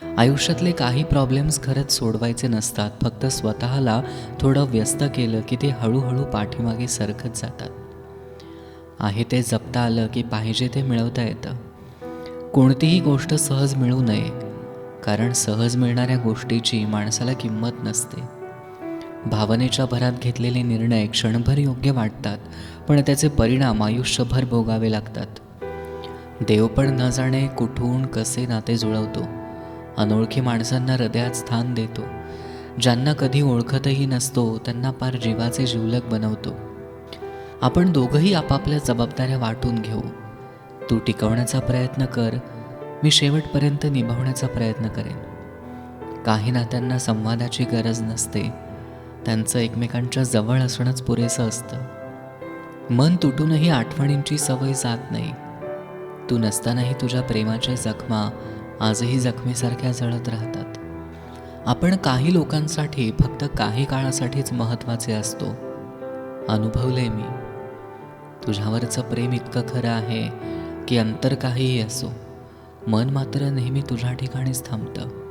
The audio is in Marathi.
आयुष्यातले काही प्रॉब्लेम्स खरंच सोडवायचे नसतात, फक्त स्वतःला थोडं व्यस्त केलं की ते हळूहळू पाठीमागे सरकत जातात. आहे ते जपता आलं की पाहिजे ते मिळवता येतं. कोणतीही गोष्ट सहज मिळू नये, कारण सहज मिळणाऱ्या गोष्टीची माणसाला किंमत नसते. भावनेच्या भरात घेतलेले निर्णय क्षणभर योग्य वाटतात, पण त्याचे परिणाम आयुष्यभर भोगावे लागतात. देव पण न जाणे कुठून कसे नाते जुळवतो. अनोळखी माणसांना हृदयात स्थान देतो. ज्यांना कधी ओळखतही नसतो त्यांना पार जीवाचे जिवलग बनवतो. आपण दोघंही आपापल्या जबाबदाऱ्या वाटून घेऊ. तू टिकवण्याचा प्रयत्न कर, मी शेवटपर्यंत निभावण्याचा प्रयत्न करेन. काही नात्यांना संवादाची गरज नसते, त्यांचं एकमेकांच्या जवळ असणंच पुरेसं असतं. मन तुटूनही आठवणींची सवय जात नाही. तू नसतानाही तुझ्या प्रेमाच्या जखमा आजही जखमेसारख्या जळत राहतात. आपण काही लोकांसाठी फक्त काही काळासाठीच महत्त्वाचे असतो. अनुभवले मी. तुझ्यावरचं प्रेम इतकं खरं आहे की अंतर काहीही असो, मन मात्र नेहमी तुझ्या ठिकाणीच थांबतं.